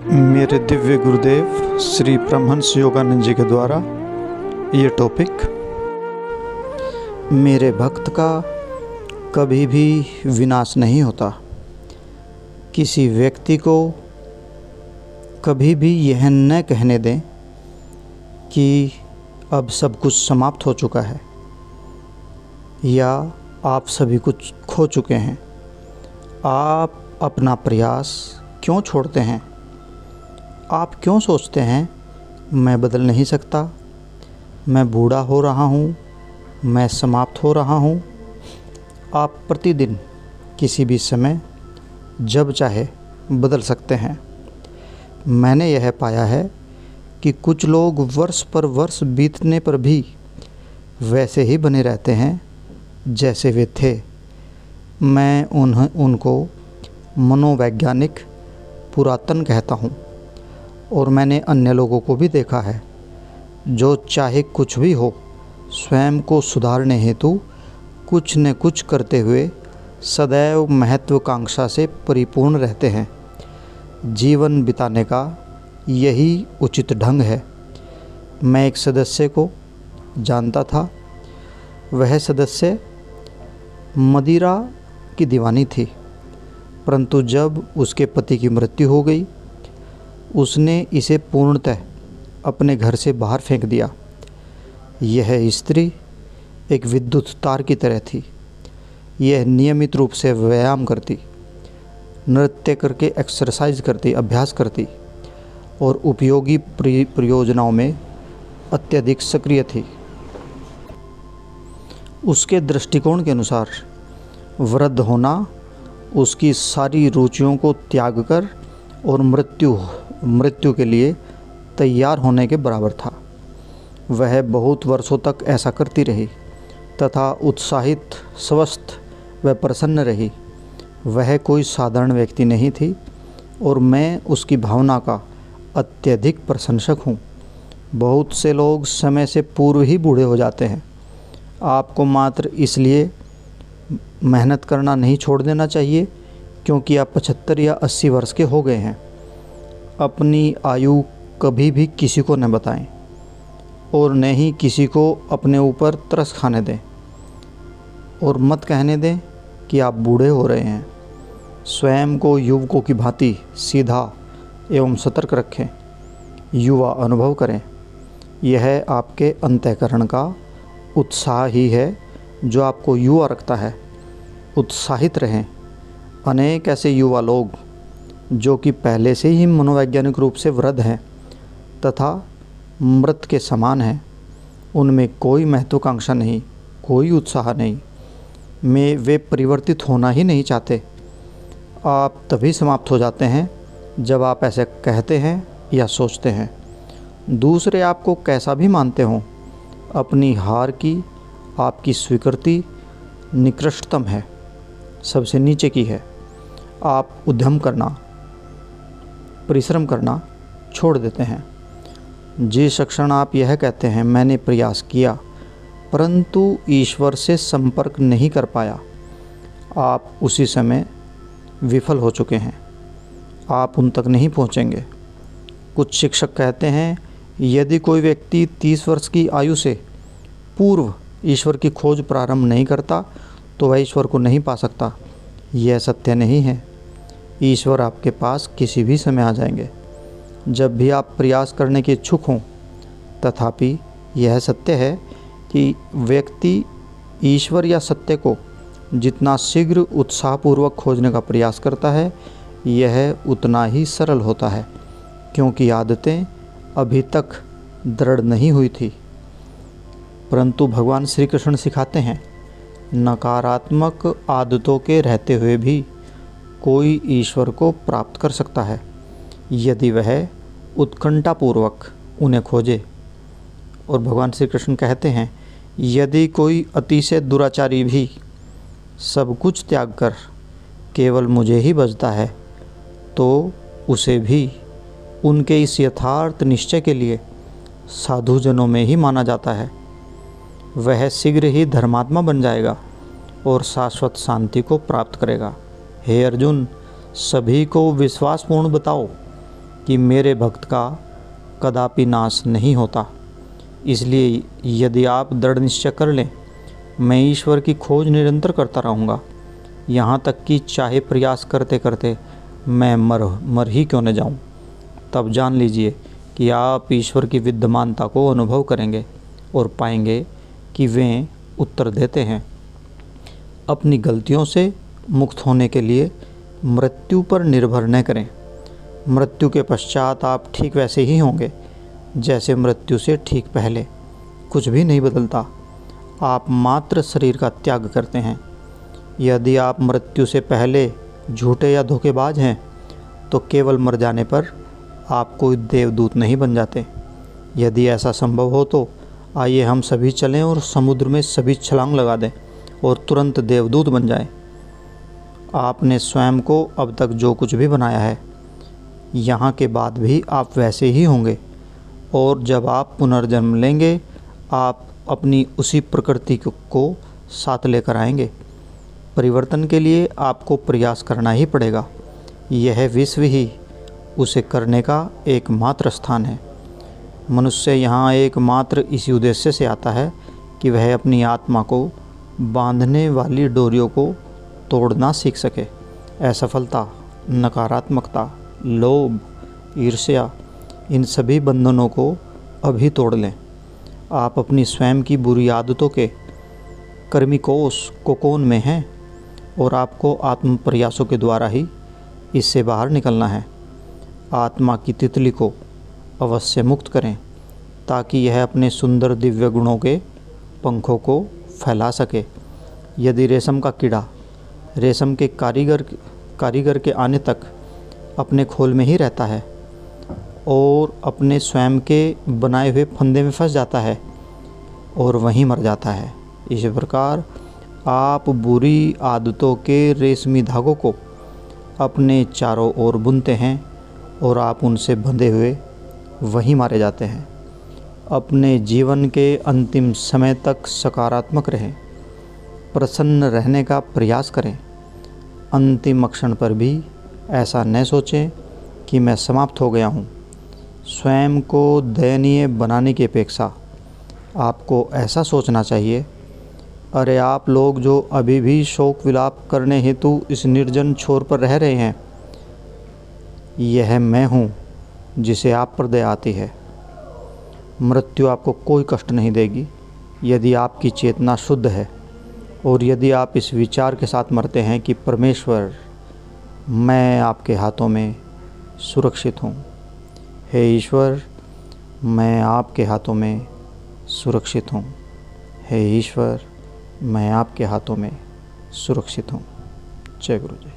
मेरे दिव्य गुरुदेव श्री परमहंस योगानंद जी के द्वारा ये टॉपिक, मेरे भक्त का कभी भी विनाश नहीं होता। किसी व्यक्ति को कभी भी यह न कहने दें कि अब सब कुछ समाप्त हो चुका है या आप सभी कुछ खो चुके हैं। आप अपना प्रयास क्यों छोड़ते हैं? आप क्यों सोचते हैं मैं बदल नहीं सकता, मैं बूढ़ा हो रहा हूँ, मैं समाप्त हो रहा हूँ? आप प्रतिदिन किसी भी समय जब चाहे बदल सकते हैं। मैंने यह पाया है कि कुछ लोग वर्ष पर वर्ष बीतने पर भी वैसे ही बने रहते हैं जैसे वे थे। मैं उनको मनोवैज्ञानिक पुरातन कहता हूँ। और मैंने अन्य लोगों को भी देखा है जो चाहे कुछ भी हो, स्वयं को सुधारने हेतु कुछ न कुछ करते हुए सदैव महत्वाकांक्षा से परिपूर्ण रहते हैं। जीवन बिताने का यही उचित ढंग है। मैं एक सदस्य को जानता था। वह सदस्य मदिरा की दीवानी थी, परंतु जब उसके पति की मृत्यु हो गई, उसने इसे पूर्णतः अपने घर से बाहर फेंक दिया। यह स्त्री एक विद्युत तार की तरह थी। यह नियमित रूप से व्यायाम करती, नृत्य करके एक्सरसाइज करती, अभ्यास करती और उपयोगी परियोजनाओं में अत्यधिक सक्रिय थी। उसके दृष्टिकोण के अनुसार वृद्ध होना उसकी सारी रुचियों को त्याग कर और मृत्यु के लिए तैयार होने के बराबर था। वह बहुत वर्षों तक ऐसा करती रही तथा उत्साहित, स्वस्थ व प्रसन्न रही। वह कोई साधारण व्यक्ति नहीं थी और मैं उसकी भावना का अत्यधिक प्रशंसक हूँ। बहुत से लोग समय से पूर्व ही बूढ़े हो जाते हैं। आपको मात्र इसलिए मेहनत करना नहीं छोड़ देना चाहिए क्योंकि आप 75 या 80 वर्ष के हो गए हैं। अपनी आयु कभी भी किसी को न बताएं और न ही किसी को अपने ऊपर तरस खाने दें और मत कहने दें कि आप बूढ़े हो रहे हैं। स्वयं को युवकों की भांति सीधा एवं सतर्क रखें। युवा अनुभव करें। यह आपके अंतःकरण का उत्साह ही है जो आपको युवा रखता है। उत्साहित रहें। अनेक ऐसे युवा लोग जो कि पहले से ही मनोवैज्ञानिक रूप से वृद्ध हैं तथा मृत के समान हैं, उनमें कोई महत्वाकांक्षा नहीं, कोई उत्साह नहीं। वे परिवर्तित होना ही नहीं चाहते। आप तभी समाप्त हो जाते हैं जब आप ऐसे कहते हैं या सोचते हैं। दूसरे आपको कैसा भी मानते हों, अपनी हार की आपकी स्वीकृति निकृष्टतम है, सबसे नीचे की है। आप उद्यम करना, परिश्रम करना छोड़ देते हैं। जिस क्षण आप यह कहते हैं मैंने प्रयास किया परंतु ईश्वर से संपर्क नहीं कर पाया, आप उसी समय विफल हो चुके हैं। आप उन तक नहीं पहुंचेंगे। कुछ शिक्षक कहते हैं यदि कोई व्यक्ति 30 वर्ष की आयु से पूर्व ईश्वर की खोज प्रारंभ नहीं करता तो वह ईश्वर को नहीं पा सकता। यह सत्य नहीं है। ईश्वर आपके पास किसी भी समय आ जाएंगे जब भी आप प्रयास करने के इच्छुक हों। तथापि यह सत्य है कि व्यक्ति ईश्वर या सत्य को जितना शीघ्र उत्साहपूर्वक खोजने का प्रयास करता है, यह उतना ही सरल होता है क्योंकि आदतें अभी तक दृढ़ नहीं हुई थी। परंतु भगवान श्री कृष्ण सिखाते हैं नकारात्मक आदतों के रहते हुए भी कोई ईश्वर को प्राप्त कर सकता है यदि वह उत्कंठापूर्वक उन्हें खोजे। और भगवान श्री कृष्ण कहते हैं यदि कोई अतिशय दुराचारी भी सब कुछ त्याग कर केवल मुझे ही भजता है तो उसे भी उनके इस यथार्थ निश्चय के लिए साधुजनों में ही माना जाता है। वह शीघ्र ही धर्मात्मा बन जाएगा और शाश्वत शांति को प्राप्त करेगा। हे अर्जुन, सभी को विश्वासपूर्ण बताओ कि मेरे भक्त का कदापि नाश नहीं होता। इसलिए यदि आप दृढ़ निश्चय कर लें, मैं ईश्वर की खोज निरंतर करता रहूँगा, यहाँ तक कि चाहे प्रयास करते करते मैं मर ही क्यों न जाऊँ, तब जान लीजिए कि आप ईश्वर की विद्यमानता को अनुभव करेंगे और पाएंगे कि वे उत्तर देते हैं। अपनी गलतियों से मुक्त होने के लिए मृत्यु पर निर्भर न करें। मृत्यु के पश्चात आप ठीक वैसे ही होंगे जैसे मृत्यु से ठीक पहले। कुछ भी नहीं बदलता, आप मात्र शरीर का त्याग करते हैं। यदि आप मृत्यु से पहले झूठे या धोखेबाज हैं तो केवल मर जाने पर आप कोई देवदूत नहीं बन जाते। यदि ऐसा संभव हो तो आइए हम सभी चलें और समुद्र में सभी छलांग लगा दें और तुरंत देवदूत बन जाएं। आपने स्वयं को अब तक जो कुछ भी बनाया है, यहाँ के बाद भी आप वैसे ही होंगे, और जब आप पुनर्जन्म लेंगे आप अपनी उसी प्रकृति को साथ लेकर आएंगे। परिवर्तन के लिए आपको प्रयास करना ही पड़ेगा। यह विश्व ही उसे करने का एकमात्र स्थान है। मनुष्य यहाँ एकमात्र इसी उद्देश्य से आता है कि वह अपनी आत्मा को बांधने वाली डोरियों को तोड़ना सीख सके। असफलता, नकारात्मकता, लोभ, ईर्ष्या, इन सभी बंधनों को अभी तोड़ लें। आप अपनी स्वयं की बुरी आदतों के कर्मिकोश कोकोन में हैं और आपको आत्म प्रयासों के द्वारा ही इससे बाहर निकलना है। आत्मा की तितली को अवश्य मुक्त करें ताकि यह अपने सुंदर दिव्य गुणों के पंखों को फैला सके। यदि रेशम का कीड़ा रेशम के कारीगर के आने तक अपने खोल में ही रहता है और अपने स्वयं के बनाए हुए फंदे में फंस जाता है और वहीं मर जाता है, इसी प्रकार आप बुरी आदतों के रेशमी धागों को अपने चारों ओर बुनते हैं और आप उनसे बंधे हुए वहीं मारे जाते हैं। अपने जीवन के अंतिम समय तक सकारात्मक रहें, प्रसन्न रहने का प्रयास करें। अंतिम क्षण पर भी ऐसा न सोचें कि मैं समाप्त हो गया हूँ। स्वयं को दयनीय बनाने की अपेक्षा आपको ऐसा सोचना चाहिए, अरे आप लोग जो अभी भी शोक विलाप करने हेतु इस निर्जन छोर पर रह रहे हैं, यह मैं हूँ जिसे आप पर दया आती है। मृत्यु आपको कोई कष्ट नहीं देगी यदि आपकी चेतना शुद्ध है और यदि आप इस विचार के साथ मरते हैं कि परमेश्वर, मैं आपके हाथों में सुरक्षित हूँ। हे ईश्वर, मैं आपके हाथों में सुरक्षित हूँ। हे ईश्वर, मैं आपके हाथों में सुरक्षित हूँ। जय गुरु जी।